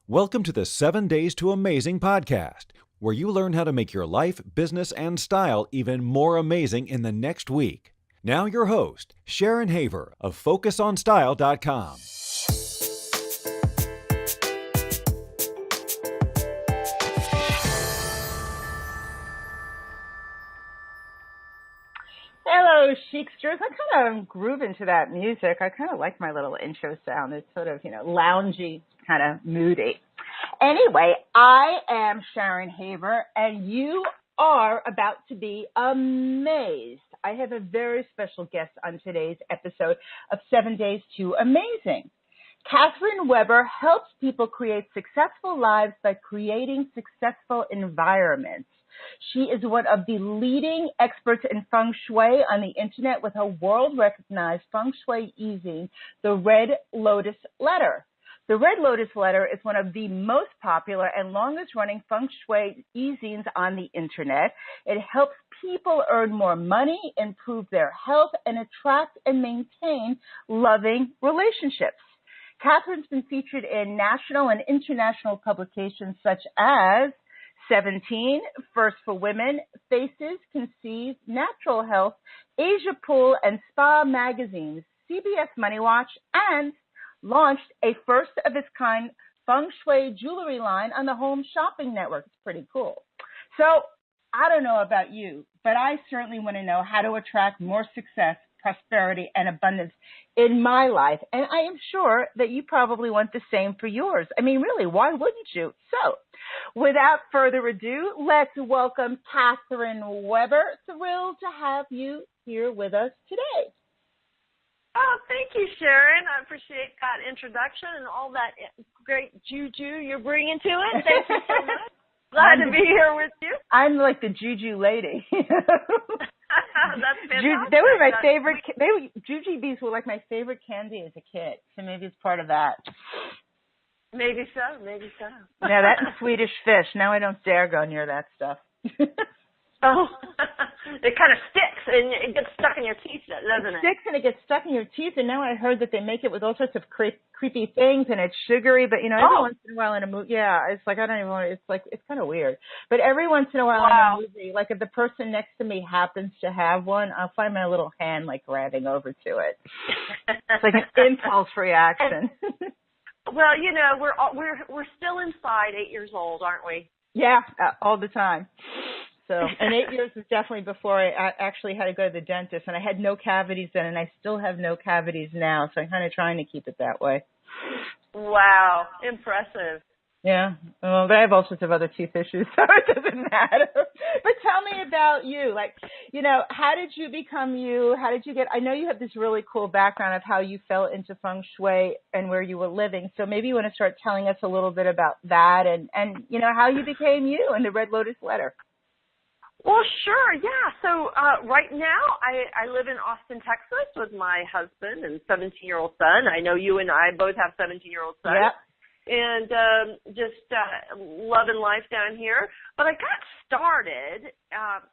Welcome to the 7 Days to Amazing podcast, where you learn how to make your life, business, and style even more amazing in the next week. Now your host, Sharon of FocusOnStyle.com. Hello, Chicsters. I kind of groove into that music. I kind of like my little intro sound. It's sort of, loungy, kind of moody. Anyway, I am Sharon Haver, and you are about to be amazed. I have a very special guest on today's episode of 7 Days to Amazing. Kathryn Weber helps people create successful lives by creating successful environments. She is one of the leading experts in Feng Shui on the internet with her world-recognized Feng Shui E-zine, the Red Lotus Letter. The Red Lotus Letter is one of the most popular and longest-running Feng Shui E-zines on the internet. It helps people earn more money, improve their health, and attract and maintain loving relationships. Kathryn's been featured in national and international publications such as 17, First for Women, Faces, Conceive, Natural Health, Asia Pool, and Spa magazines, CBS Money Watch, and launched a first-of-its-kind Feng Shui jewelry line on the Home Shopping Network. It's pretty cool. So I don't know about you, but I certainly want to know how to attract more success, prosperity, and abundance in my life. And I am sure that you probably want the same for yours. I mean, really, why wouldn't you? So without further ado, let's welcome Kathryn Weber. Thrilled to have you here with us today. Oh, thank you, Sharon. I appreciate that introduction and all that great juju you're bringing to it. Thank you so much. Glad to be here with you. I'm like the juju lady. That's fantastic. They were my favorite. Jujubes were like my favorite candy as a kid. So maybe it's part of that. Maybe so. Maybe so. Yeah, that and Swedish fish. Now I don't dare go near that stuff. Oh, it kind of sticks and it gets stuck in your teeth, doesn't it? It sticks and it gets stuck in your teeth. And now I heard that they make it with all sorts of creepy things and it's sugary. But every once in a while in a movie, it's like I don't even want. It's kind of weird. But every once in a while in a movie, like if the person next to me happens to have one, I'll find my little hand like grabbing over to it. It's like an impulse reaction. Well, we're still inside 8 years old, aren't we? Yeah, all the time. So, and 8 years was definitely before I actually had to go to the dentist, and I had no cavities then, and I still have no cavities now, so I'm kind of trying to keep it that way. Wow, impressive. Yeah, well, but I have all sorts of other teeth issues, so it doesn't matter. But tell me about you. Like, how did you become you? How did you I know you have this really cool background of how you fell into Feng Shui and where you were living, so maybe you want to start telling us a little bit about that and how you became you and the Red Lotus Letter. Well, sure, yeah. So right now I live in Austin, Texas with my husband and 17-year-old son. I know you and I both have 17-year-old sons. Yep. And just loving life down here. But I got started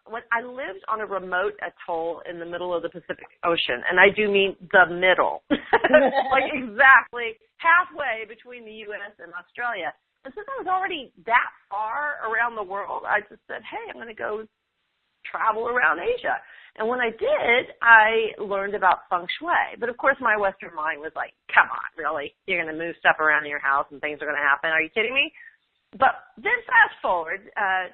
when I lived on a remote atoll in the middle of the Pacific Ocean. And I do mean the middle, like exactly halfway between the U.S. and Australia. And since I was already that far around the world, I just said, hey, I'm going to go travel around Asia. And when I did, I learned about Feng Shui. But, of course, my Western mind was like, come on, really? You're going to move stuff around in your house and things are going to happen? Are you kidding me? But then fast forward I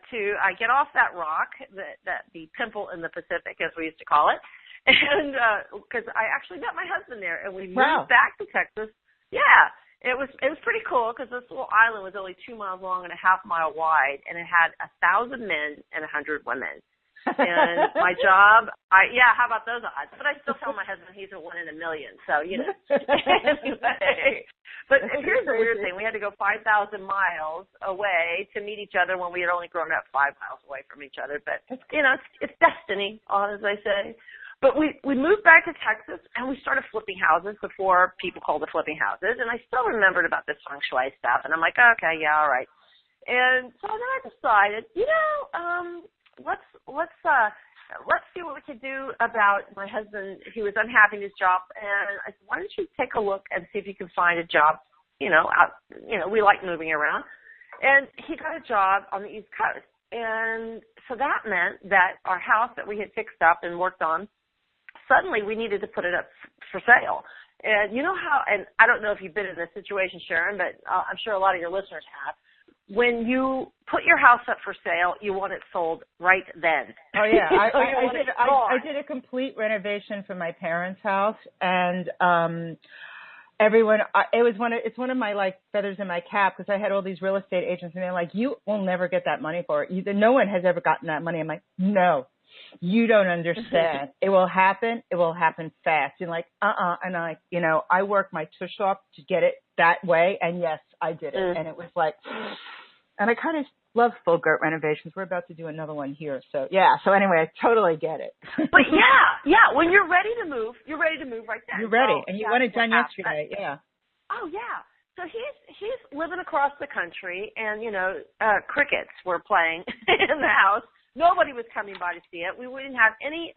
get off that rock, the pimple in the Pacific, as we used to call it, and because I actually met my husband there, and we moved back to Texas. Yeah. It was pretty cool because this little island was only 2 miles long and a half mile wide, and it had 1,000 men and 100 women. And my job, how about those odds? But I still tell my husband he's a 1 in a million. So anyway. But here's the weird thing: we had to go 5,000 miles away to meet each other when we had only grown up 5 miles away from each other. But it's destiny, as I say. But we moved back to Texas, and we started flipping houses before people called it flipping houses. And I still remembered about this Feng Shui stuff. And I'm like, okay, yeah, all right. And so then I decided, let's see what we could do about my husband. He was unhappy in his job. And I said, why don't you take a look and see if you can find a job we like moving around. And he got a job on the East Coast. And so that meant that our house that we had fixed up and worked on, suddenly we needed to put it up for sale. And you know how, and I don't know if you've been in this situation, Sharon, but I'm sure a lot of your listeners have. When you put your house up for sale, you want it sold right then. Oh yeah, I did a complete renovation for my parents' house, and it's one of my like feathers in my cap, because I had all these real estate agents, and they're like, you will never get that money for it. No one has ever gotten that money. I'm like, no, you don't understand. It will happen. It will happen fast. You're like, and I worked my tush off to get it that way, and yes, I did it, and it was like. And I kind of love full girt renovations. We're about to do another one here. So, yeah. So, anyway, I totally get it. But, yeah. When you're ready to move, you're ready to move right then. You're ready. And you want it done yesterday. Yeah. Oh, yeah. So, he's living across the country, and, crickets were playing in the house. Nobody was coming by to see it. We wouldn't have any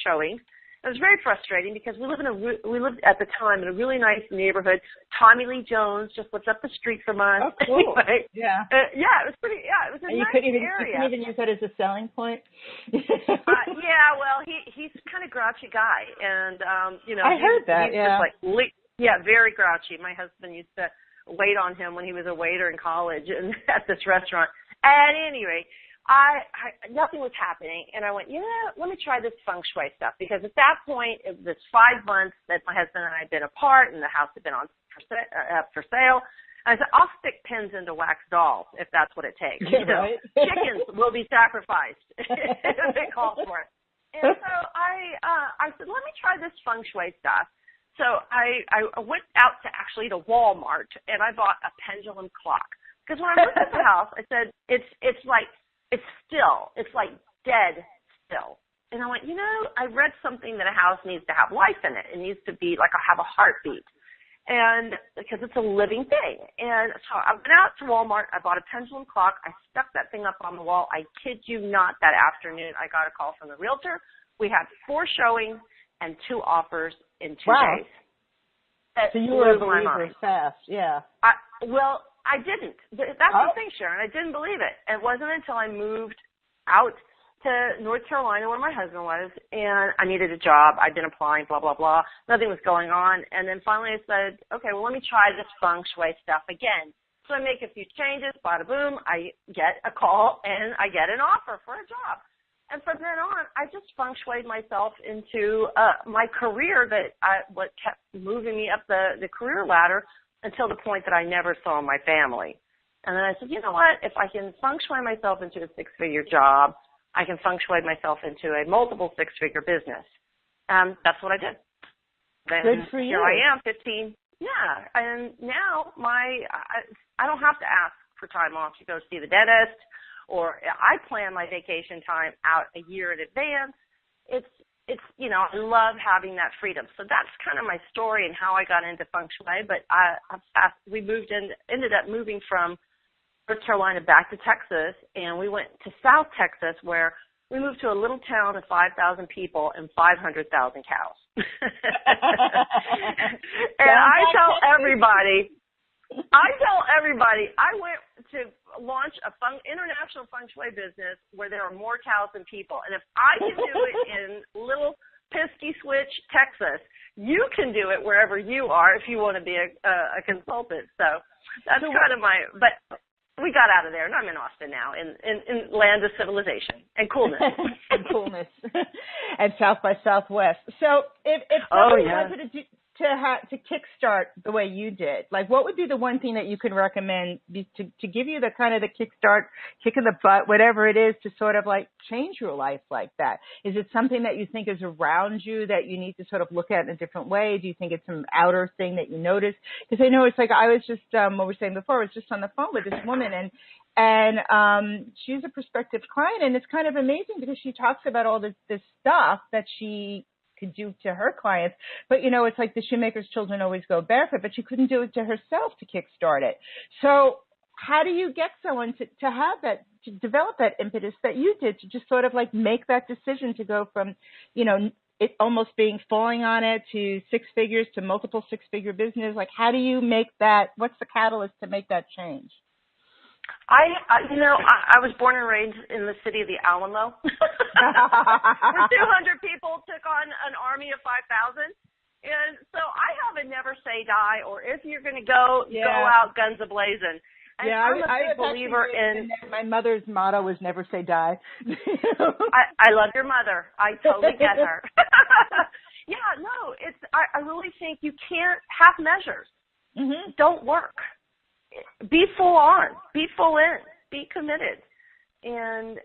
showings. It was very frustrating because we lived at the time in a really nice neighborhood. Tommy Lee Jones just lived up the street from us. Oh, cool. Anyway, yeah. It was pretty. Yeah, it was a nice area. You couldn't even use that as a selling point. Yeah, well, he's kind of grouchy guy, and I heard that. Yeah. Just very grouchy. My husband used to wait on him when he was a waiter in college and at this restaurant. At any rate. Nothing was happening, and I went, let me try this feng shui stuff, because at that point, it was 5 months that my husband and I had been apart, and the house had been on for sale. And I said, I'll stick pins into wax dolls if that's what it takes. Right. Chickens will be sacrificed if they call for it. And so I said, let me try this feng shui stuff. So I went out to Walmart, and I bought a pendulum clock, because when I looked at the house, I said, it's still. It's like dead still. And I went, I read something that a house needs to have life in it. It needs to be have a heartbeat. And because it's a living thing. And so I went out to Walmart. I bought a pendulum clock. I stuck that thing up on the wall. I kid you not, that afternoon I got a call from the realtor. We had 4 showings and 2 offers in 2 days. So you were a believer fast, yeah. I didn't. That's the thing, Sharon. I didn't believe it. It wasn't until I moved out to North Carolina, where my husband was, and I needed a job. I'd been applying, blah, blah, blah. Nothing was going on. And then finally I said, okay, well, let me try this feng shui stuff again. So I make a few changes, bada boom, I get a call, and I get an offer for a job. And from then on, I just feng shuied myself into my career what kept moving me up the career ladder until the point that I never saw my family. And then I said, you know what, if I can feng shui myself into a 6-figure job, I can feng shui myself into a multiple 6-figure business. That's what I did. Then good for you. Here I am, 15. Yeah, and now I don't have to ask for time off to go see the dentist, or I plan my vacation time out a year in advance. It's I love having that freedom. So that's kind of my story and how I got into feng shui. But we ended up moving from North Carolina back to Texas, and we went to South Texas, where we moved to a little town of 5,000 people and 500,000 cows. And I tell everybody, I went to launch a international feng shui business where there are more cows than people. And if I can do it in little Pisky Switch, Texas, you can do it wherever you are if you want to be a consultant. So that's kind of but we got out of there, and I'm in Austin now, in land of civilization and coolness. And coolness. And South by Southwest. So if somebody wanted to kickstart the way you did, what would be the one thing that you could recommend to give you the kind of the kickstart, kick in the butt, whatever it is, to sort of change your life like that? Is it something that you think is around you that you need to sort of look at in a different way? Do you think it's some outer thing that you notice? Because I know it's I was just, what we were saying before, I was just on the phone with this woman, and she's a prospective client, and it's kind of amazing because she talks about all this stuff that she could do to her clients, but it's like the shoemaker's children always go barefoot, but she couldn't do it to herself to kickstart it. So how do you get someone to have that, to develop that impetus that you did, to just sort of make that decision to go from it almost being falling on it to six figures to multiple six-figure business? Like, how do you make that? What's the catalyst to make that change? I was born and raised in the city of the Alamo, where 200 people took on an army of 5,000. And so I have a never say die, or if you're going to go out guns a-blazing. And I'm a big believer in. My mother's motto was never say die. I love your mother. I totally get her. Yeah, no, I really think you can't have measures. Mm-hmm. Don't work. Be full on. Be full in. Be committed. And,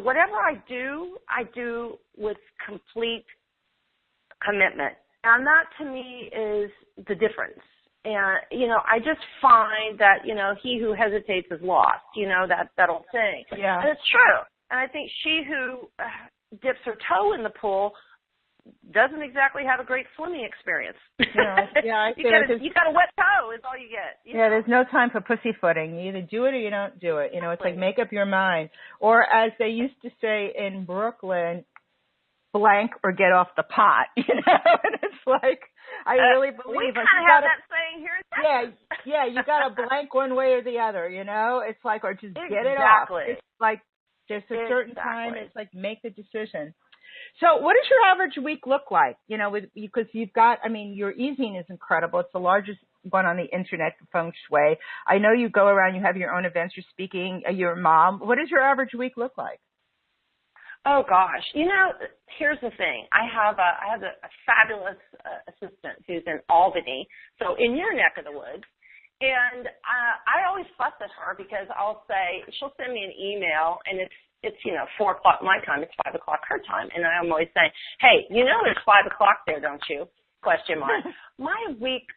whatever I do with complete commitment. And that to me is the difference. And, I just find that, he who hesitates is lost, that old saying. Yeah. And it's true. And I think she who dips her toe in the pool doesn't exactly have a great swimming experience. Yeah, you got a wet toe is all you get. There's no time for pussyfooting. You either do it or you don't do it. It's like make up your mind. Or as they used to say in Brooklyn, blank or get off the pot. And it's like, I really believe we kind of have that saying here in Texas. Yeah, you got to blank one way or the other. It's like, or just get it off. It's like there's a certain time. It's like make the decision. So what does your average week look like? Because you've got, your E-zine is incredible. It's the largest one on the internet for Feng Shui. I know you go around, you have your own events, you're speaking, you're a mom. What does your average week look like? Oh gosh, here's the thing. I have a fabulous assistant who's in Albany, so in your neck of the woods. And I always fuss at her because she'll send me an email, and it's 4 o'clock my time, it's 5 o'clock her time, and I'm always saying, hey, it's 5 o'clock there, don't you? Question mark. My week,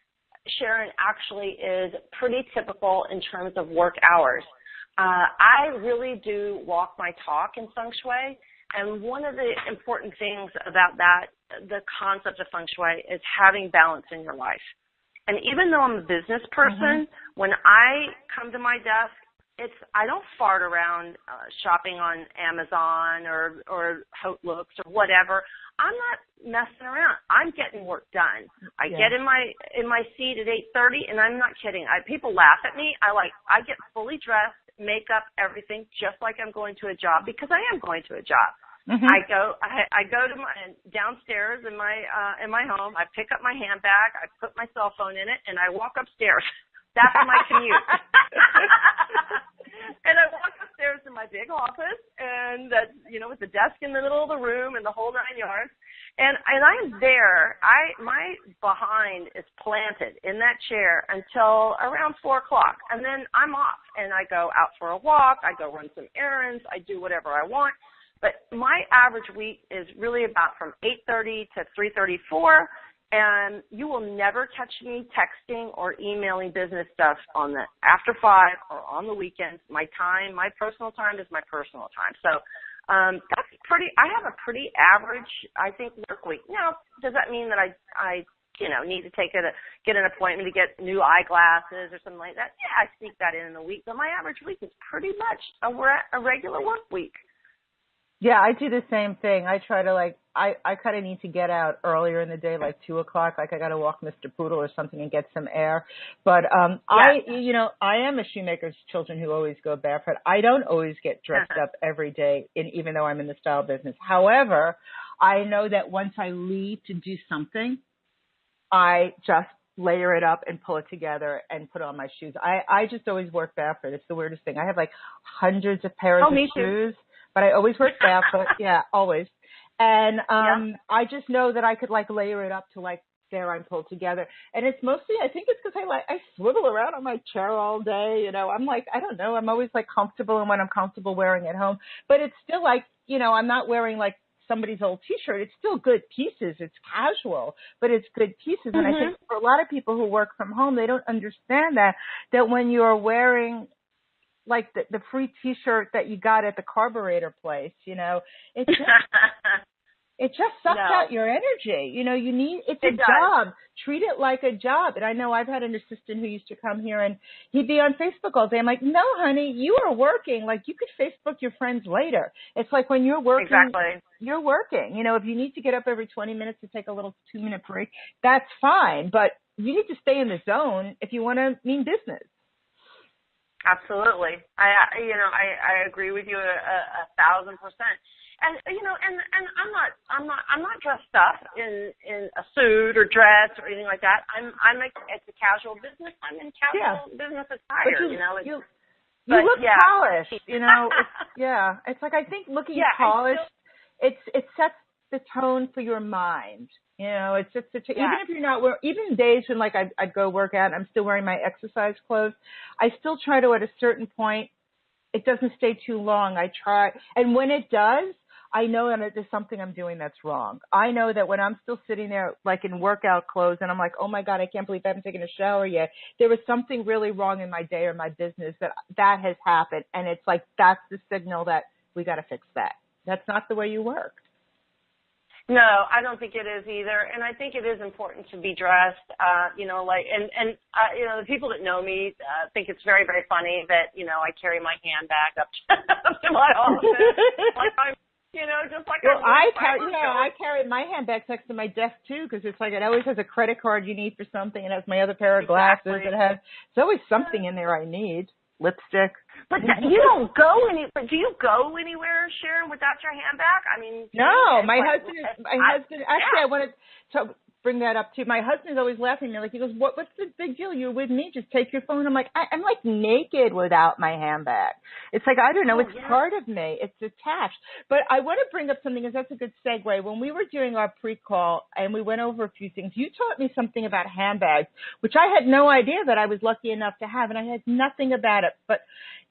Sharon, actually is pretty typical in terms of work hours. I really do walk my talk in Feng Shui, and one of the important things about that, the concept of Feng Shui, is having balance in your life. And even though I'm a business person, when I come to my desk, I don't fart around shopping on Amazon or Houtlooks or whatever. I'm not messing around. I'm getting work done. I get in my seat at 8:30, and I'm not kidding. People laugh at me. I get fully dressed, makeup, everything, just like I'm going to a job, because I am going to a job. Mm-hmm. I go to my downstairs in my home. I pick up my handbag. I put my cell phone in it, and I walk upstairs. That's my commute. And I walk upstairs to my big office, and that with the desk in the middle of the room and the whole 9 yards. And I'm there. My behind is planted in that chair until around 4 o'clock, and then I'm off, and I go out for a walk. I go run some errands. I do whatever I want. But my average week is really about from 8:30 to 3:34. And you will never catch me texting or emailing business stuff on the after 5 or on the weekends. My personal time is my personal time. So that's I have a pretty average, I think, work week. Now, does that mean that I need to get an appointment to get new eyeglasses or something like that? Yeah, I sneak that in the week. But my average week is pretty much a regular work week. Yeah, I do the same thing. I try to I kind of need to get out earlier in the day, like 2 o'clock. Like I got to walk Mr. Poodle or something and get some air. But I am a shoemaker's children who always go barefoot. I don't always get dressed up every day, even though I'm in the style business. However, I know that once I leave to do something, I just layer it up and pull it together and put on my shoes. I just always work barefoot. It's the weirdest thing. I have hundreds of pairs of shoes. But I always work barefoot. Yeah, always. And I just know that I could layer it up to there I'm pulled together. And it's mostly, I think it's because I swivel around on my chair all day. I'm I don't know. I'm always comfortable in what I'm comfortable wearing at home. But it's still I'm not wearing somebody's old T-shirt. It's still good pieces. It's casual, but it's good pieces. And I think for a lot of people who work from home, they don't understand that when you're wearing the free T-shirt that you got at the carburetor place, it's It just sucks No. out your energy. You know, it's a It does. job. Treat it like a job. And I know I've had an assistant who used to come here and he'd be on Facebook all day. I'm like, no, honey, you are working. Like, you could Facebook your friends later. It's like when you're working, Exactly. you're working. You know, if you need to get up every 20 minutes to take a little 2-minute break, that's fine. But you need to stay in the zone if you want to mean business. Absolutely. I agree with you 1,000%. And I'm not dressed up in a suit or dress or anything like that. It's a casual business. I'm in casual business attire. You look polished. You know, it's like, I think looking polished, it sets the tone for your mind. You know, it's just even if you're not wearing, even days when like I'd go work out and I'm still wearing my exercise clothes, I still try to, at a certain point, it doesn't stay too long. I try, and when it does, I know that there's something I'm doing that's wrong. I know that when I'm still sitting there like in workout clothes and I'm like, oh my God, I can't believe I haven't taken a shower yet. There was something really wrong in my day or my business that has happened. And it's like, that's the signal that we got to fix that. That's not the way you work. No, I don't think it is either, and I think it is important to be dressed. The people that know me think it's very, very funny that I carry my handbag up to my office, like I'm, just like. Well, I carry my handbags next to my desk too, because it's like it always has a credit card you need for something, and it has my other pair of glasses. It's always something in there I need. Lipstick. But you don't go anywhere. Do you go anywhere, Sharon, without your handbag? I mean, no. My husband. Actually, I wanted to bring that up too. My husband's always laughing at me. Like, he goes, "What's the big deal? You're with me. Just take your phone." I'm like, I'm like naked without my handbag. It's like, I don't know. It's part of me. It's attached. But I want to bring up something, because that's a good segue. When we were doing our pre-call and we went over a few things, you taught me something about handbags, which I had no idea that I was lucky enough to have, and I had nothing about it. But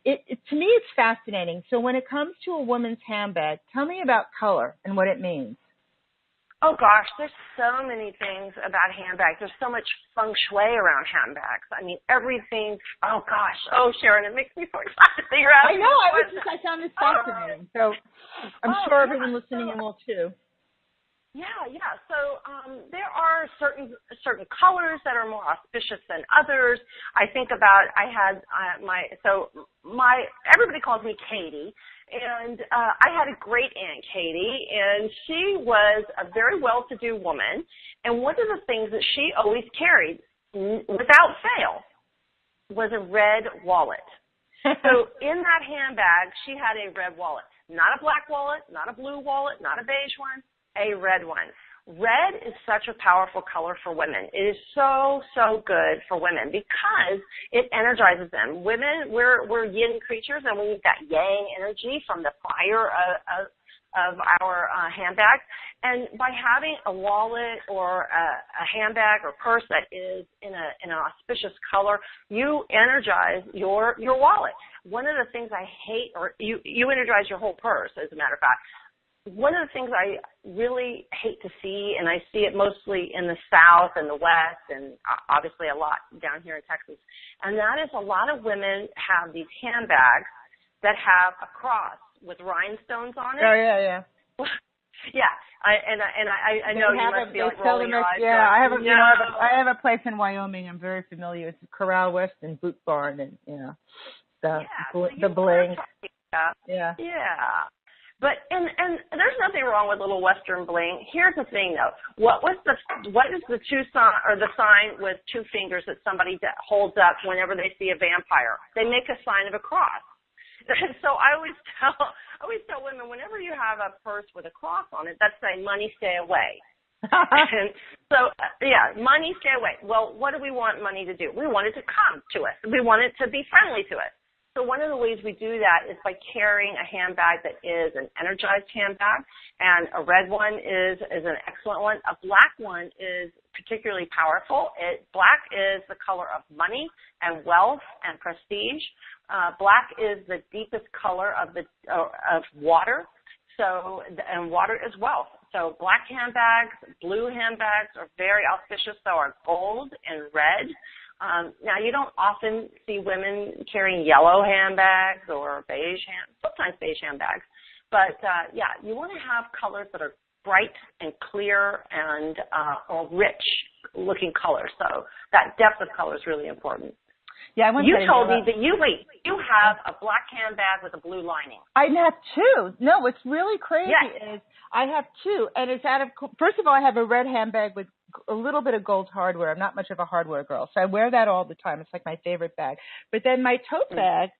to me, it's fascinating. So when it comes to a woman's handbag, tell me about color and what it means. Oh, gosh, there's so many things about handbags. There's so much feng shui around handbags. I mean, everything. Oh, gosh. Oh, Sharon, it makes me so excited to figure out. I know. I found this fascinating. So I'm sure everyone listening in will, too. Yeah. So there are certain colors that are more auspicious than others. I think about, everybody calls me Katie. And I had a great Aunt Katie, and she was a very well-to-do woman. And one of the things that she always carried, without fail, was a red wallet. So in that handbag, she had a red wallet. Not a black wallet, not a blue wallet, not a beige one, a red one. Red is such a powerful color for women. It is so, so good for women because it energizes them. Women, we're yin creatures, and we need that yang energy from the fire of our handbags. And by having a wallet or a handbag or purse that is in an auspicious color, you energize your wallet. One of the things I hate, or you energize your whole purse, as a matter of fact. One of the things I really hate to see, and I see it mostly in the South and the West, and obviously a lot down here in Texas, and that is a lot of women have these handbags that have a cross with rhinestones on it. Oh, yeah. Yeah, I know you must be like rolling your eyes. Yeah, I have a place in Wyoming. I'm very familiar. It's Corral West and Boot Barn, and the bling. Yeah. But and there's nothing wrong with little Western bling. Here's the thing, though. What is the sign with two fingers that somebody holds up whenever they see a vampire? They make a sign of a cross. So I always tell women, whenever you have a purse with a cross on it, that's saying money, stay away. And so money, stay away. Well, what do we want money to do? We want it to come to us. We want it to be friendly to us. So one of the ways we do that is by carrying a handbag that is an energized handbag, and a red one is an excellent one. A black one is particularly powerful. Black is the color of money and wealth and prestige. Black is the deepest color of water. So, and water is wealth. So black handbags, blue handbags are very auspicious. So are gold and red. Now, you don't often see women carrying yellow handbags or sometimes beige handbags. But, you want to have colors that are bright and clear and or rich looking color. So that depth of color is really important. Yeah, you told me that you have a black handbag with a blue lining. I have two. No, what's really crazy is I have two, and it's first of all, I have a red handbag with a little bit of gold hardware. I'm not much of a hardware girl, so I wear that all the time. It's like my favorite bag. But then my tote bag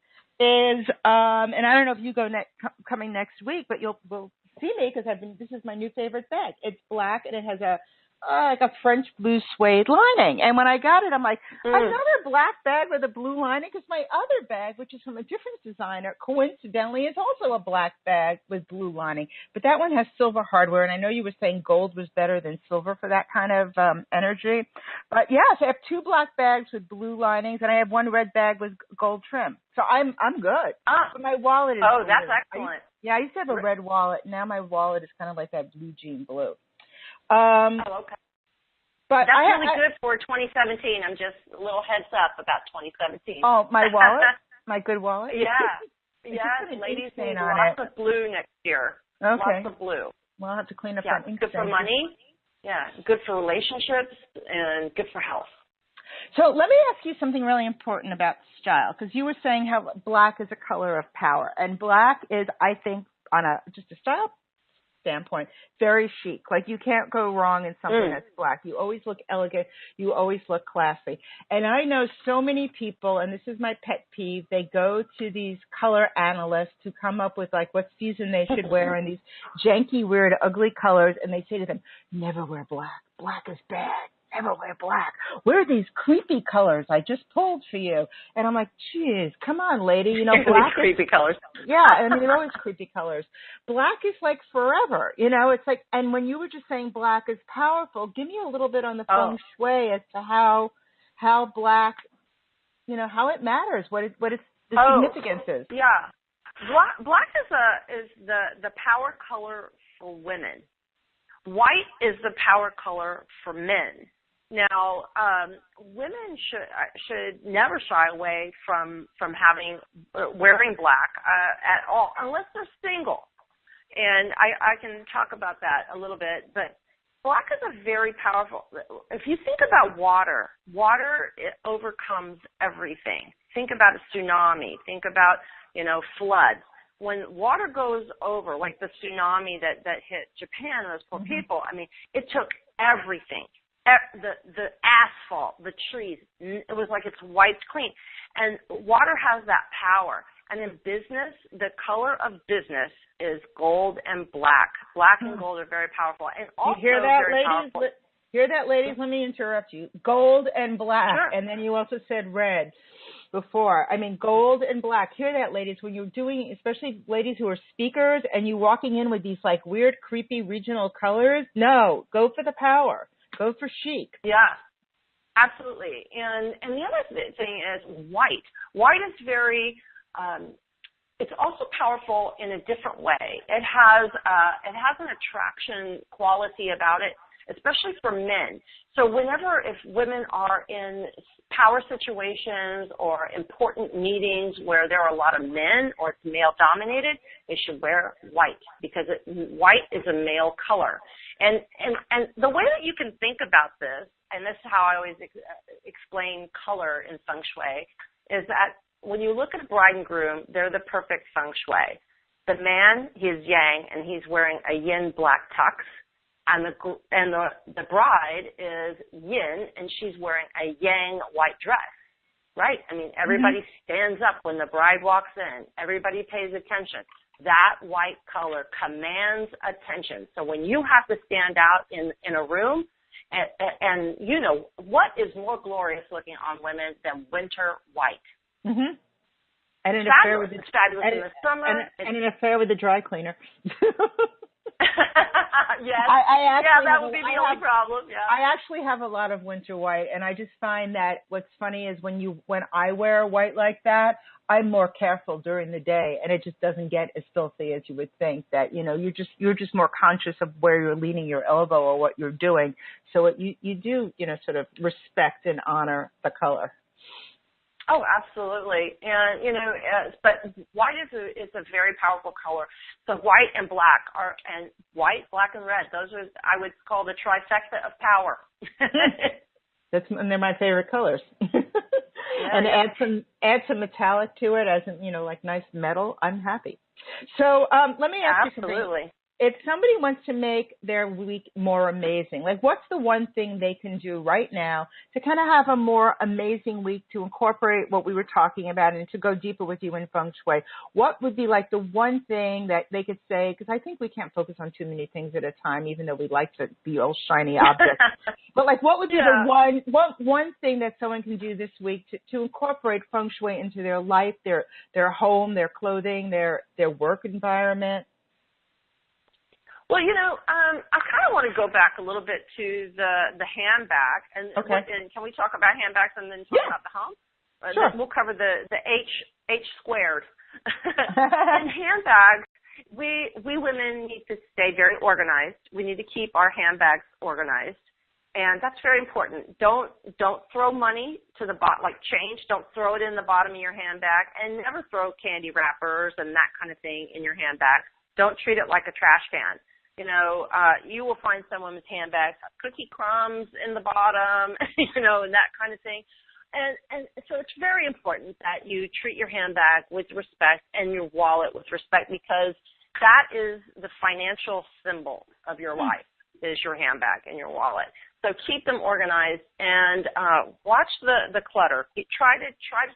is, and I don't know if you go coming next week, but we'll see me because this is my new favorite bag. It's black and it has like a French blue suede lining. And when I got it, I'm like, another black bag with a blue lining, because my other bag, which is from a different designer, coincidentally is also a black bag with blue lining. But that one has silver hardware, and I know you were saying gold was better than silver for that kind of energy. But yes, I have two black bags with blue linings, and I have one red bag with gold trim. So I'm good. But my wallet is blue. That's excellent. I used to have a red wallet. Now my wallet is kind of like that blue jean blue. Okay. But that's really good for 2017. I'm just a little heads up about 2017. Oh, my wallet? My good wallet? Yeah. Ladies need lots of blue next year. Okay. Lots of blue. Well, I'll have to clean up that ink. Good for money. Yeah. Good for relationships and good for health. So let me ask you something really important about style, because you were saying how black is a color of power, and black is, I think, on just a style standpoint, very chic. Like, you can't go wrong in something that's black. You always look elegant. You always look classy. And I know so many people, and this is my pet peeve, they go to these color analysts to come up with, like, what season they should wear in these janky, weird, ugly colors, and they say to them, never wear black. Black is bad. Never wear black. Wear these creepy colors I just pulled for you. And I'm like, geez, come on, lady. You know, black creepy colors. Yeah, I mean, they're always creepy colors. Black is like forever. You know, it's like, and when you were just saying black is powerful, give me a little bit on the Feng Shui as to how black, you know, how it matters, what its significance is. Yeah. Black is the power color for women. White is the power color for men. Now, women should never shy away from wearing black at all, unless they're single. And I can talk about that a little bit. But black is a very powerful. If you think about water, it overcomes everything. Think about a tsunami. Think about floods. When water goes over, like the tsunami that hit Japan, those poor people, I mean, it took everything. The asphalt, the trees, it was like it's wiped clean. And water has that power. And in business, the color of business is gold and black. Black and gold are very powerful. And also you hear that, very ladies? powerful. Hear that, ladies? Let me interrupt you. Gold and black. Sure. And then you also said red before. I mean, gold and black. Hear that, ladies? When you're doing, especially ladies who are speakers, and you walking in with these like weird, creepy regional colors, no, go for the power. Go for chic. Yeah, absolutely. And the other thing is white. White is very, it's also powerful in a different way. It has an attraction quality about it, especially for men. So if women are in power situations or important meetings where there are a lot of men or it's male dominated, they should wear white, because white is a male color. And the way that you can think about this, and this is how I always explain color in Feng Shui, is that when you look at a bride and groom, they're the perfect Feng Shui. The man, he is yang, and he's wearing a yin black tux. And the bride is yin, and she's wearing a yang white dress, right? I mean, everybody stands up when the bride walks in. Everybody pays attention. That white color commands attention. So when you have to stand out in a room, and you know, what is more glorious looking on women than winter white? Mm-hmm. And an affair with it's fabulous in the summer. And an affair with the dry cleaner. Yes. That would be the only problem. Yeah. I actually have a lot of winter white, and I just find that what's funny is when I wear white like that, I'm more careful during the day, and it just doesn't get as filthy as you would think. That you're just more conscious of where you're leaning your elbow or what you're doing, so you do sort of respect and honor the color. Oh, absolutely. And, but white is a very powerful color. So white and black and white, black, and red, those are, I would call the trifecta of power. And they're my favorite colors. Yeah, and add some metallic to it, as in, like nice metal. I'm happy. So let me ask you something. If somebody wants to make their week more amazing, like what's the one thing they can do right now to kind of have a more amazing week, to incorporate what we were talking about and to go deeper with you in Feng Shui? What would be like the one thing that they could say? Because I think we can't focus on too many things at a time, even though we like to be all shiny objects. But like, what would be the one thing that someone can do this week to incorporate Feng Shui into their life, their home, their clothing, their work environment? Well, I kind of want to go back a little bit to the handbag, and can we talk about handbags and then talk about the home? Sure. We'll cover the H squared. In handbags, we women need to stay very organized. We need to keep our handbags organized, and that's very important. Don't throw money to the bottom, like change. Don't throw it in the bottom of your handbag, and never throw candy wrappers and that kind of thing in your handbag. Don't treat it like a trash can. You will find some women's handbags have cookie crumbs in the bottom, and that kind of thing. And so it's very important that you treat your handbag with respect and your wallet with respect, because that is the financial symbol of your life, is your handbag and your wallet. So keep them organized and watch the clutter. Try to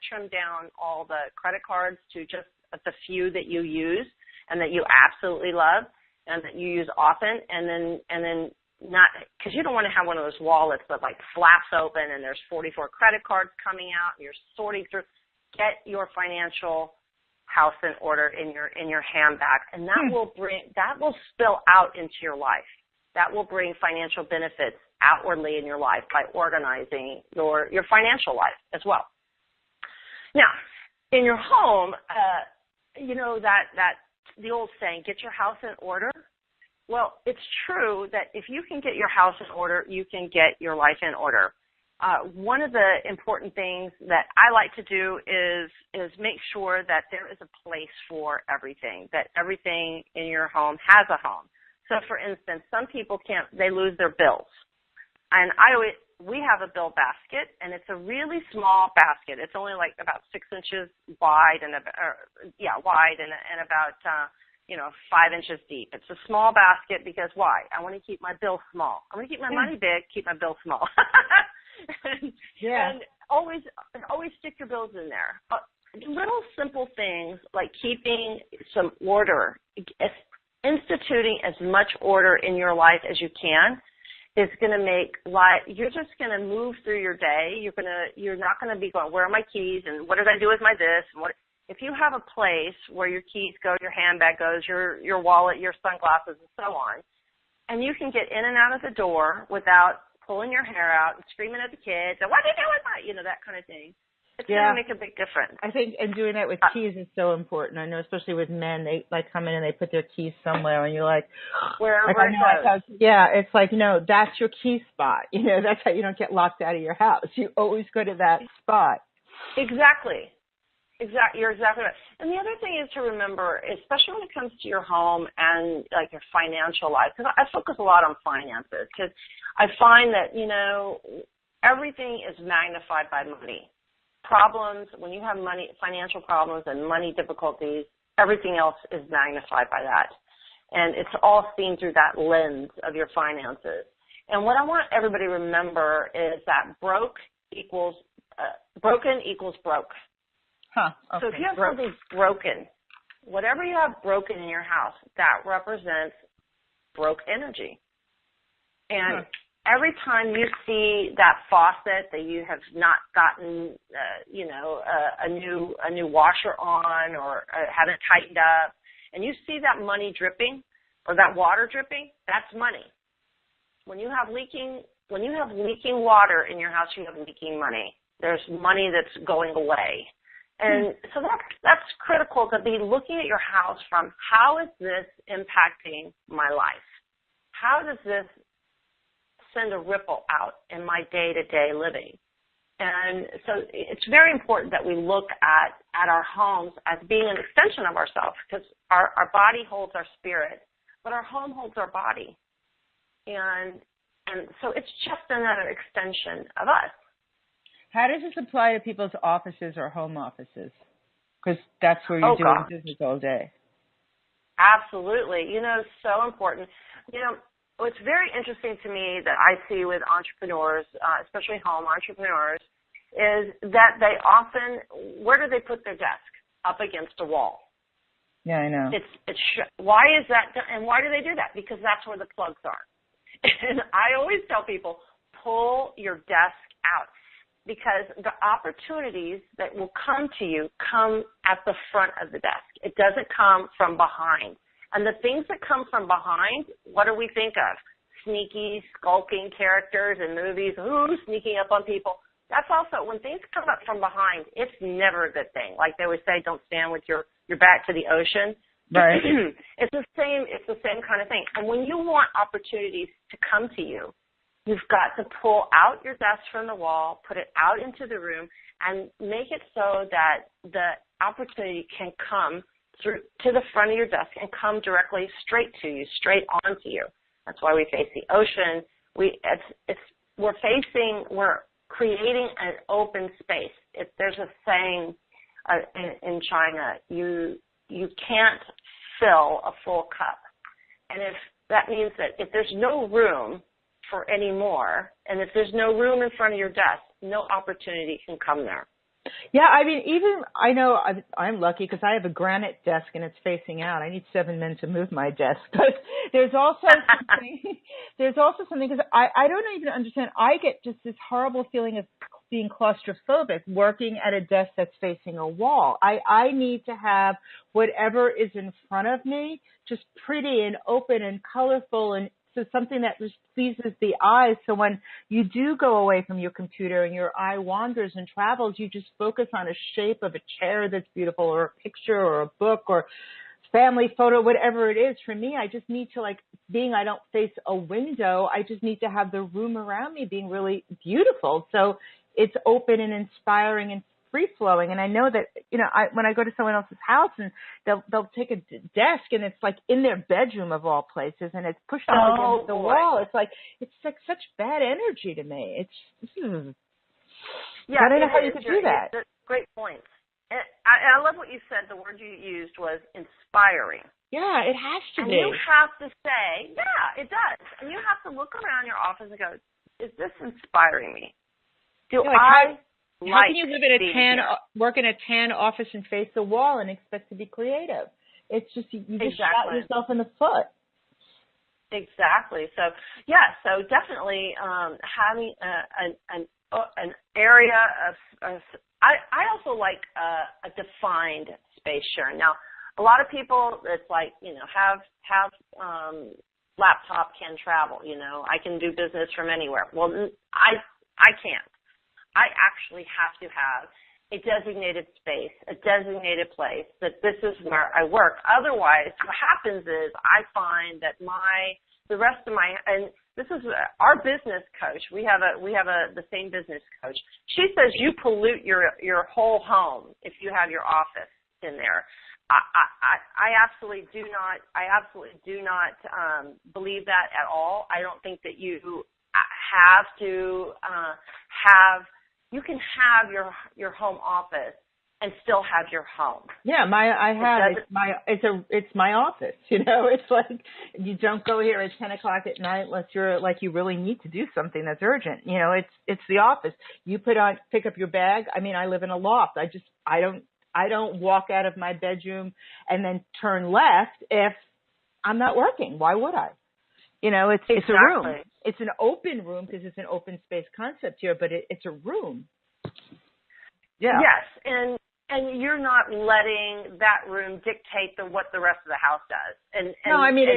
trim down all the credit cards to just the few that you use and that you absolutely love and that you use often, and then not, because you don't want to have one of those wallets that like flaps open and there's 44 credit cards coming out and you're sorting through. Get your financial house in order in your handbag, and that will spill out into your life. That will bring financial benefits outwardly in your life by organizing your financial life as well. Now, in your home, that the old saying, get your house in order. Well, it's true that if you can get your house in order, you can get your life in order. One of the important things that I like to do is make sure that there is a place for everything, that everything in your home has a home. So, for instance, some people they lose their bills. And we have a bill basket, and it's a really small basket. It's only like about 6 inches wide and about 5 inches deep. It's a small basket because why? I want to keep my bill small. I want to keep my money big, keep my bill small. And always stick your bills in there. Little simple things like keeping some order, instituting as much order in your life as you can, is going to make life, you're just going to move through your day. You're not going to be going, where are my keys and what did I do with my this? And what, if you have a place where your keys go, your handbag goes, your wallet, your sunglasses, and so on, and you can get in and out of the door without pulling your hair out and screaming at the kids and what are you doing with my, that kind of thing. It's going to make a big difference. I think, and doing that with keys is so important. I know, especially with men, they like come in and they put their keys somewhere, and you're like, wherever it goes. It's like, no, that's your key spot. That's how you don't get locked out of your house. You always go to that spot. Exactly. You're exactly right. And the other thing is to remember, especially when it comes to your home and like your financial life, because I focus a lot on finances, because I find that, everything is magnified by money. Problems, when you have money, financial problems and money difficulties, everything else is magnified by that. And it's all seen through that lens of your finances. And what I want everybody to remember is that broken equals broke. Huh. Okay. So if you have something broken, whatever you have broken in your house, that represents broke energy. And every time you see that faucet that you have not gotten, a new washer on or haven't tightened up, and you see that money dripping or that water dripping, that's money. When you have leaking water in your house, you have leaking money. There's money that's going away. And so that's critical to be looking at your house from, how is this impacting my life? How does this send a ripple out in my day-to-day living? And so it's very important that we look at our homes as being an extension of ourselves, because our body holds our spirit, but our home holds our body. And so it's just another extension of us. How does this apply to people's offices or home offices? Because that's where you're doing business all day. Absolutely. So important. What's very interesting to me that I see with entrepreneurs, especially home entrepreneurs, is that they often, where do they put their desk? Up against a wall. Yeah, I know. Why is that? And why do they do that? Because that's where the plugs are. And I always tell people, pull your desk out, because the opportunities that will come to you come at the front of the desk. It doesn't come from behind. And the things that come from behind, what do we think of? Sneaky, skulking characters in movies, sneaking up on people. That's also, when things come up from behind, it's never a good thing. Like they always say, don't stand with your back to the ocean. Right. It's the same kind of thing. And when you want opportunities to come to you, you've got to pull out your desk from the wall, put it out into the room, and make it so that the opportunity can come through to the front of your desk and come directly straight to you, straight onto you. That's why we face the ocean. We're creating an open space. There's a saying in China, you can't fill a full cup. And if that means that if there's no room for any more, and if there's no room in front of your desk, no opportunity can come there. Yeah, I mean, I know I'm lucky because I have a granite desk and it's facing out. I need 7 men to move my desk. But there's also something because I don't even understand. I get just this horrible feeling of being claustrophobic working at a desk that's facing a wall. I need to have whatever is in front of me just pretty and open and colorful, and so something that just pleases the eyes. So when you do go away from your computer and your eye wanders and travels, you just focus on a shape of a chair that's beautiful, or a picture, or a book, or family photo, whatever it is. For me, I just need to, I don't face a window, I just need to have the room around me being really beautiful. So it's open and inspiring and free-flowing. And I know that, when I go to someone else's house and they'll take a desk and it's like in their bedroom of all places and it's pushed up against the wall. It's like such bad energy to me. Yeah, I don't know how you could do that. Great point. And I love what you said. The word you used was inspiring. Yeah, it has to be. And you have to say, yeah, it does. And you have to look around your office and go, is this inspiring me? How can you live in work in a tan office and face the wall and expect to be creative? It's just, you just shot yourself in the foot. Exactly. So, so definitely having an area of I also like a defined space, Sharon. Now, a lot of people, it's like, have laptop can travel, I can do business from anywhere. Well, I can't. I actually have to have a designated space, a designated place, that this is where I work. Otherwise, what happens is I find that and this is our business coach. We have the same business coach. She says you pollute your whole home if you have your office in there. I absolutely do not. I absolutely do not believe that at all. I don't think that you have to have. You can have your home office and still have your home. Yeah, it's my office. It's like you don't go here at 10 o'clock at night unless you're like you really need to do something that's urgent. It's the office. You pick up your bag. I mean, I live in a loft. I don't walk out of my bedroom and then turn left if I'm not working. Why would I? It's a room. It's an open room because it's an open space concept here, but it's a room. Yeah. Yes, and you're not letting that room dictate what the rest of the house does. No, I mean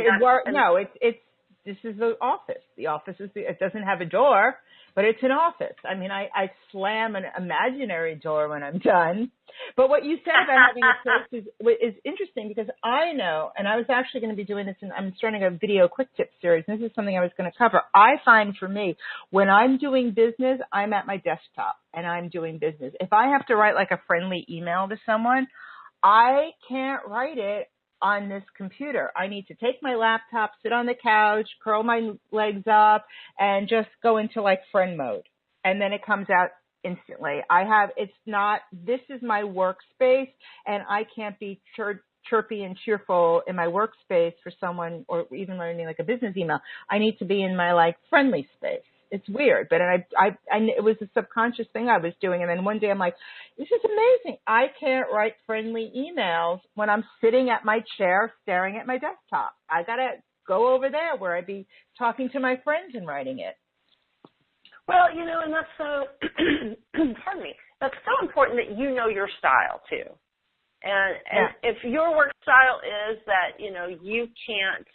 this is the office. The office it doesn't have a door, but it's an office. I mean, I slam an imaginary door when I'm done. But what you said about having a place is interesting, because I know, and I was actually going to be doing this, and I'm starting a video quick tip series, and this is something I was going to cover. I find for me, when I'm doing business, I'm at my desktop and I'm doing business. If I have to write like a friendly email to someone, I can't write it on this computer. I need to take my laptop, sit on the couch, curl my legs up, and just go into like friend mode. And then it comes out instantly. This is my workspace, and I can't be chirpy and cheerful in my workspace for someone, or even learning like a business email. I need to be in my like friendly space. It's weird, but it was a subconscious thing I was doing. And then one day I'm like, this is amazing. I can't write friendly emails when I'm sitting at my chair staring at my desktop. I got to go over there where I'd be talking to my friends and writing it. Well, and that's so, pardon me, that's so important that you know your style too. And if your work style is that, you can't,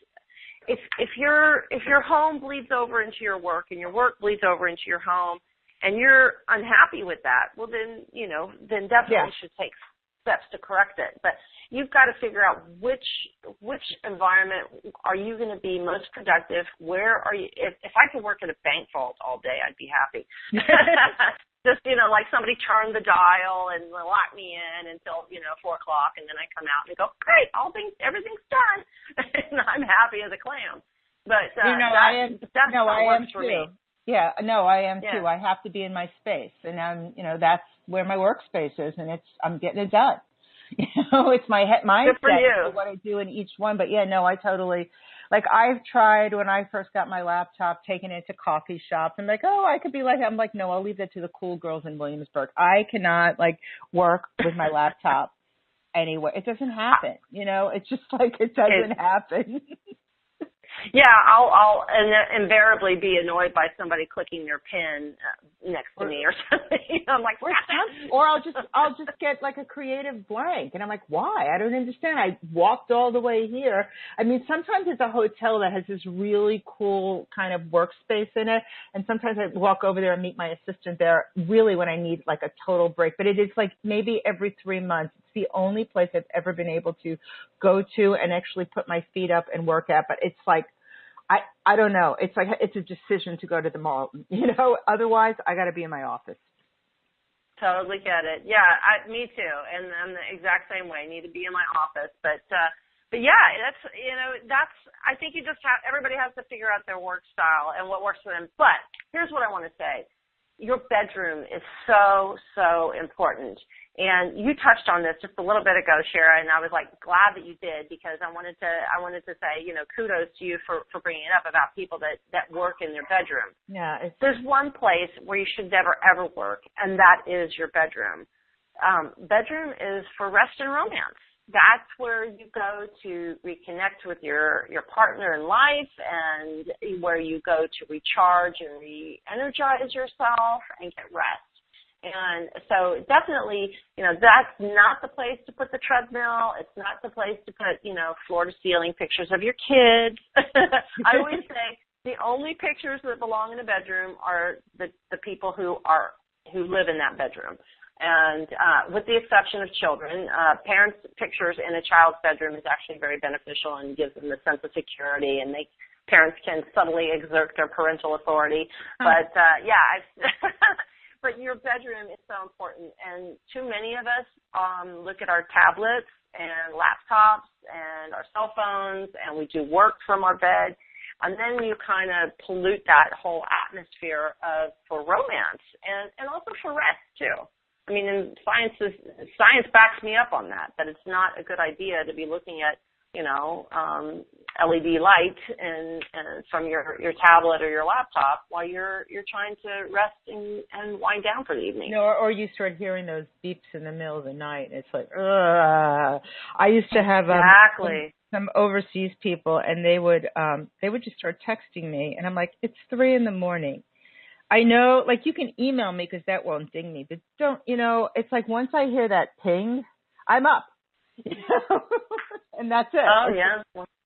if your home bleeds over into your work and your work bleeds over into your home and you're unhappy with that, well then definitely should take steps to correct it. But you've got to figure out which environment are you going to be most productive. Where are you? If I could work at a bank vault all day, I'd be happy. Just, like somebody turned the dial and locked me in until, 4 o'clock, and then I come out and go, great, everything's done. And I'm happy as a clam. But I am for me. Yeah, no, I am too. I have to be in my space, and that's where my workspace is, and I'm getting it done. It's my mindset for what I do in each one. But I totally, like, I've tried when I first got my laptop, taking it to coffee shops. I'm like, oh, I could be like, I'm like, no, I'll leave that to the cool girls in Williamsburg. I cannot like work with my laptop anywhere. It doesn't happen. It's just like, it doesn't happen. Yeah, I'll invariably be annoyed by somebody clicking their pen next to me or something. I'm like, or I'll just get like a creative blank, and I'm like, why? I don't understand. I walked all the way here. I mean, sometimes it's a hotel that has this really cool kind of workspace in it, and sometimes I walk over there and meet my assistant there. Really, when I need like a total break, but it is like maybe every 3 months. It's the only place I've ever been able to go to and actually put my feet up and work at. But it's like, I don't know. It's like, it's a decision to go to the mall, otherwise I got to be in my office. Totally get it. Yeah, me too. And I'm the exact same way. I need to be in my office. But yeah, that's, I think everybody has to figure out their work style and what works for them. But here's what I want to say. Your bedroom is so, so important. And you touched on this just a little bit ago, Sharon, and I was like glad that you did, because I wanted to say, kudos to you for bringing it up about people that work in their bedroom. Yeah. There's one place where you should never ever work, and that is your bedroom. Bedroom is for rest and romance. That's where you go to reconnect with your partner in life, and where you go to recharge and re-energize yourself and get rest. And so definitely, that's not the place to put the treadmill. It's not the place to put, floor to ceiling pictures of your kids. I always say the only pictures that belong in a bedroom are the people who live in that bedroom. And with the exception of children, parents' pictures in a child's bedroom is actually very beneficial and gives them a sense of security, and parents can subtly exert their parental authority. But but your bedroom is so important, and too many of us look at our tablets and laptops and our cell phones, and we do work from our bed, and then you kind of pollute that whole atmosphere for romance and also for rest too. I mean, and science backs me up on that it's not a good idea to be looking at LED light and from your tablet or your laptop while you're trying to rest and wind down for the evening. Or you start hearing those beeps in the middle of the night. It's like, ugh. I used to have some overseas people, and they would just start texting me, and I'm like, it's 3 a.m. I know, like, you can email me because that won't ding me, but don't, it's like once I hear that ping, I'm up. And that's it. Oh, yeah.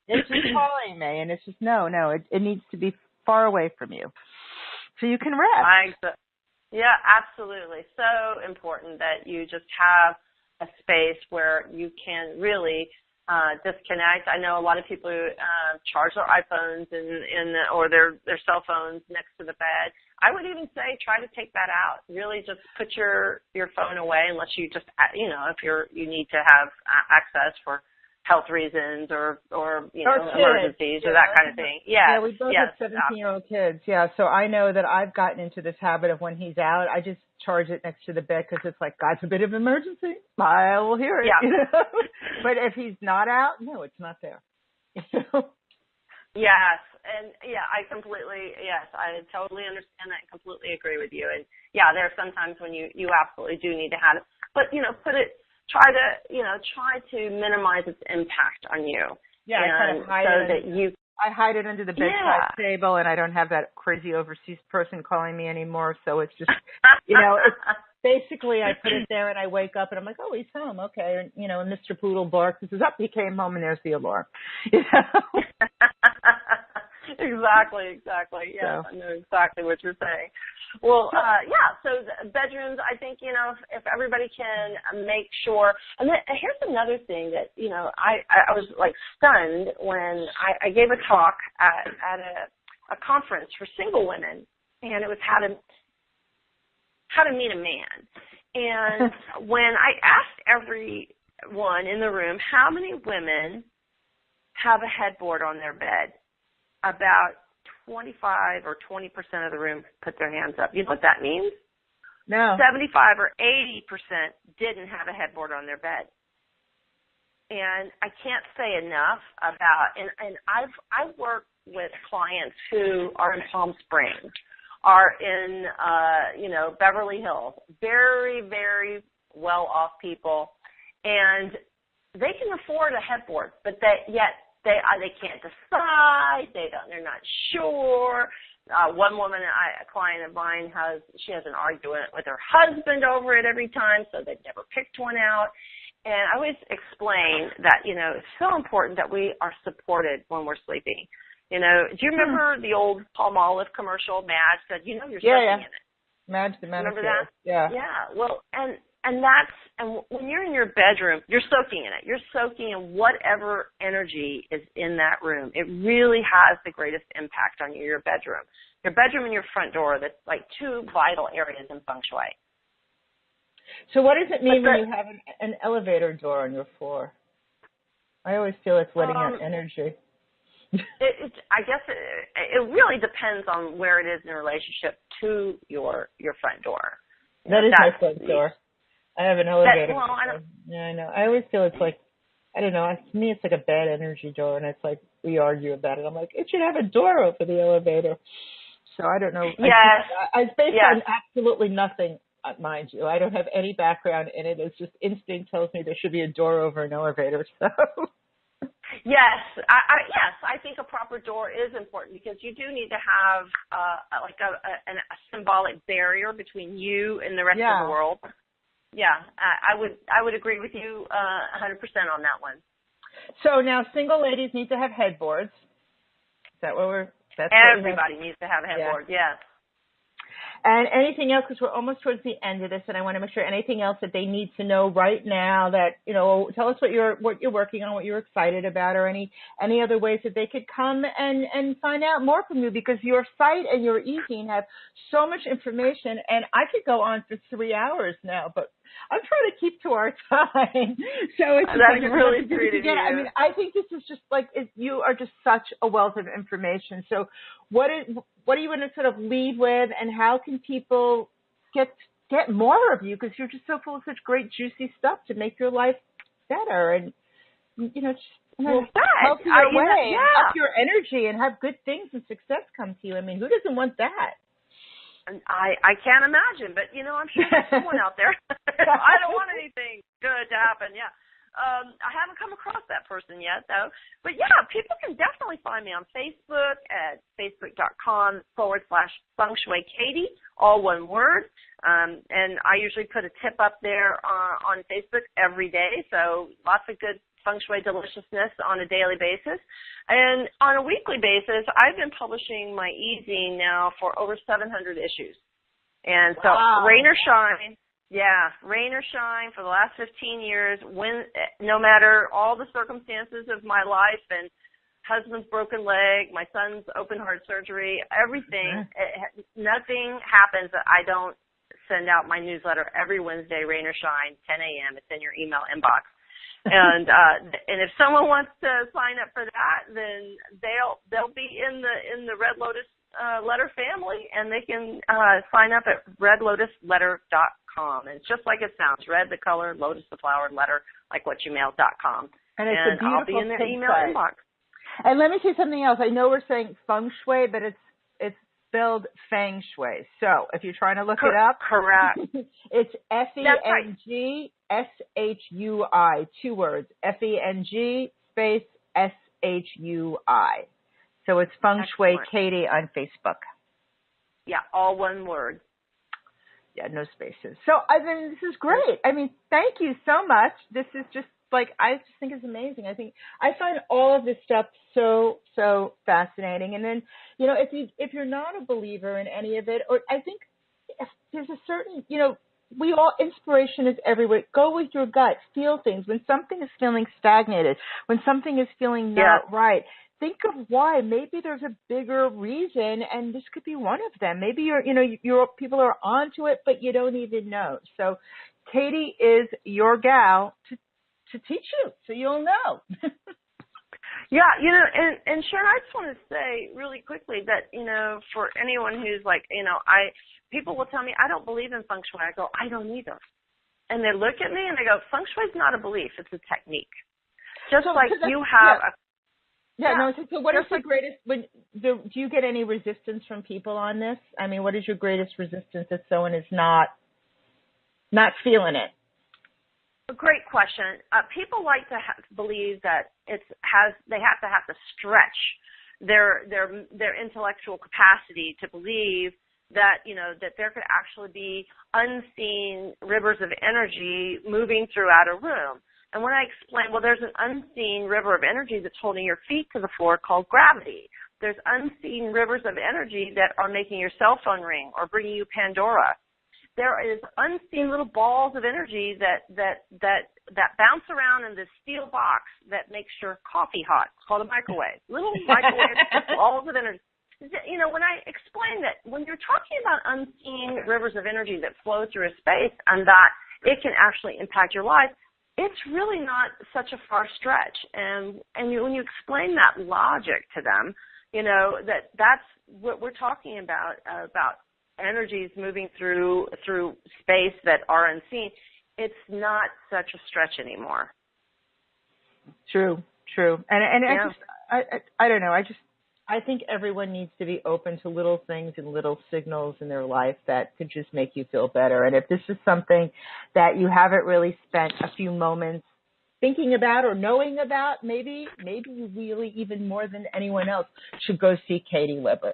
It's just calling me, and it's just, no, it needs to be far away from you. so you can rest. Yeah, absolutely. So important that you just have a space where you can really disconnect. I know a lot of people who charge their iPhones or their cell phones next to the bed. I would even say try to take that out. Really just put your phone away unless you just, if you need to have access for health reasons or emergencies or that kind of thing. Yeah, we both have 17-year-old kids. Yeah, so I know that I've gotten into this habit of when he's out, I just charge it next to the bed because it's like, God forbid of emergency, I will hear it. Yeah. But if he's not out, no, it's not there. Yes, and I totally understand that and completely agree with you. And yeah, there are some times when you absolutely do need to have it, but try to minimize its impact on you. Yeah, I hide it under the bedside table, and I don't have that crazy overseas person calling me anymore. So it's just, it's basically I put it there and I wake up and I'm like, oh, he's home. Okay. And, and Mr. Poodle barks and says, up, he came home and there's the alarm. Exactly. Yeah, I know exactly what you're saying. Well, so the bedrooms, I think, if everybody can make sure. And then, here's another thing that, I was like stunned when I gave a talk at a conference for single women, and it was how to meet a man. And when I asked everyone in the room how many women have a headboard on their bed, about 25 or 20% of the room put their hands up. You know what that means? No. 75 or 80% didn't have a headboard on their bed. And I can't say enough about, and I've worked with clients who are in Palm Springs, are in, Beverly Hills, very, very well-off people, and they can afford a headboard, but they can't decide. They're not sure. One woman, a client of mine, has an argument with her husband over it every time, so they've never picked one out. And I always explain that, it's so important that we are supported when we're sleeping. Do you remember the old Palmolive commercial? Madge said, you're soaking in it. Madge the manicure. Remember that? Yeah. Yeah. Well, and when you're in your bedroom, you're soaking in it. You're soaking in whatever energy is in that room. It really has the greatest impact on you, your bedroom. Your bedroom and your front door, that's like two vital areas in Feng Shui. So what does it mean when you have an elevator door on your floor? I always feel it's letting out energy. I guess it really depends on where it is in relationship to your front door. That is my front door. I have an elevator. Yeah, I know. I always feel it's like, I don't know, to me it's like a bad energy door, and it's like we argue about it. I'm like, it should have a door over the elevator. So I don't know. Yes. It's based on absolutely nothing, mind you. I don't have any background in it. It's just instinct tells me there should be a door over an elevator. So. Yes, I think a proper door is important because you do need to have a symbolic barrier between you and the rest of the world. Yeah, I would agree with you 100% on that one. So now single ladies need to have headboards. Is that what everybody needs to have a headboard, yes. And anything else, because we're almost towards the end of this, and I want to make sure anything else that they need to know right now that, tell us what you're working on, what you're excited about, or any other ways that they could come and find out more from you, because your site and your e-zine have so much information, and I could go on for 3 hours now, but I'm trying to keep to our time. So it's that's really sweet of you. I mean, I think this is just you are just such a wealth of information. So what do you want to sort of lead with, and how can people get more of you? Because you're just so full of such great juicy stuff to make your life better and, help your way, up your energy, and have good things and success come to you. I mean, who doesn't want that? I can't imagine, but I'm sure there's someone out there. I don't want anything good to happen. Yeah, I haven't come across that person yet, though. But, yeah, people can definitely find me on Facebook at facebook.com/Feng Shui Katie, all one word. And I usually put a tip up there on Facebook every day, so lots of good Feng Shui deliciousness on a daily basis. And on a weekly basis, I've been publishing my E-zine now for over 700 issues. And so rain or shine, rain or shine for the last 15 years, no matter all the circumstances of my life and husband's broken leg, my son's open heart surgery, everything, nothing happens that I don't send out my newsletter every Wednesday, rain or shine, 10 a.m. It's in your email inbox. And if someone wants to sign up for that, then they'll be in the Red Lotus Letter family, and they can sign up at redlotusletter.com. And it's just like it sounds, red the color, lotus the flower, letter like what you mail.com. And it's a beautiful I'll be in their email inbox. And let me say something else. I know we're saying feng shui, but it's spelled feng shui. So if you're trying to look it up, correct. It's FENG SHUI, 2 words, FENG space SHUI. So it's Feng Shui Katie on Facebook. Yeah, all one word. Yeah, no spaces. So I mean, this is great. I mean, thank you so much. This is just I just think it's amazing. I find all of this stuff so fascinating. And then, if you're not a believer in any of it, or I think if there's a certain, inspiration is everywhere. Go with your gut. Feel things. When something is feeling stagnated, when something is feeling not right, think of why. Maybe there's a bigger reason, and this could be one of them. Maybe your people are onto it, but you don't even know. So Katie is your gal to teach you, so you'll know. Yeah, and Sharon, I just want to say really quickly that, for anyone who's like, people will tell me, I don't believe in Feng Shui. I go, I don't either. And they look at me and they go, Feng Shui is not a belief, it's a technique. Just like you have So what is the greatest, do you get any resistance from people on this? I mean, what is your greatest resistance if someone is not feeling it? A great question. People like to believe that they have to stretch their intellectual capacity to believe that that there could actually be unseen rivers of energy moving throughout a room. And when I explain, there's an unseen river of energy that's holding your feet to the floor called gravity. There's unseen rivers of energy that are making your cell phone ring or bringing you Pandora. There is unseen little balls of energy that bounce around in this steel box that makes your coffee hot. It's called a microwave. Little microwave balls of energy. When I explain that, when you're talking about unseen rivers of energy that flow through a space and that it can actually impact your life, it's really not such a far stretch. And when you explain that logic to them, that's what we're talking about energies moving through space that are unseen, it's not such a stretch anymore. True. And I don't know. I think everyone needs to be open to little things and little signals in their life that could just make you feel better. And if this is something that you haven't really spent a few moments thinking about or knowing about, maybe you really, even more than anyone else, should go see Katie Weber.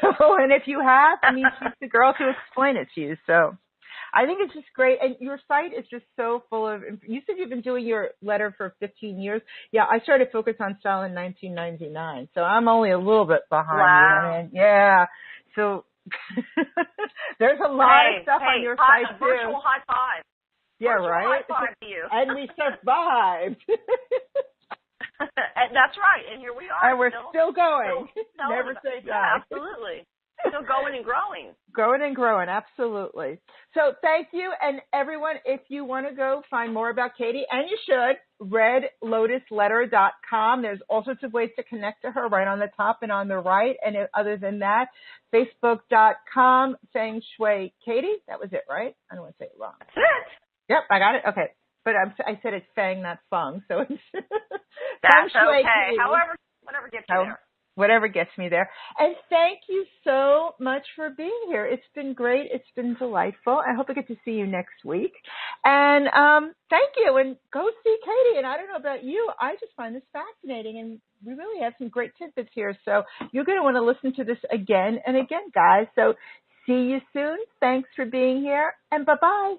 So, and if you have, she's the girl to explain it to you. So I think it's just great. And your site is just so full of, you said you've been doing your letter for 15 years. Yeah, I started Focus on Style in 1999. So I'm only a little bit behind you. Yeah. So there's a lot of stuff on your site too. Virtual high five. Yeah, right? High five to you. And we survived. And that's right. And here we are. And we're still going. Never say die. Yeah, absolutely. Still going and growing. Going and growing, absolutely. So thank you. And everyone, if you want to go find more about Katie, and you should, redlotusletter.com. There's all sorts of ways to connect to her right on the top and on the right. And other than that, facebook.com, Feng Shui Katie. That was it, right? I don't want to say it wrong. That's it. Yep, I got it. Okay. But I said it's Feng, not Feng. So it's that's okay. However, whatever gets you there. whatever gets me there. And thank you so much for being here. It's been great. It's been delightful. I hope I get to see you next week. And thank you. And go see Katie. And I don't know about you, I just find this fascinating. And we really have some great tidbits here. So you're going to want to listen to this again and again, guys. So see you soon. Thanks for being here. And bye-bye.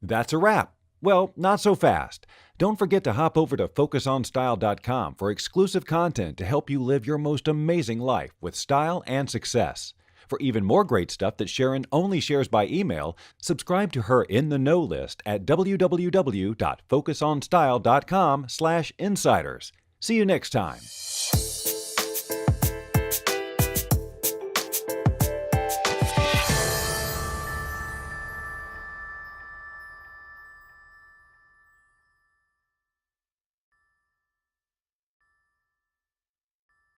That's a wrap. Well, not so fast. Don't forget to hop over to focusonstyle.com for exclusive content to help you live your most amazing life with style and success. For even more great stuff that Sharon only shares by email, subscribe to her In the Know list at www.focusonstyle.com/insiders. See you next time.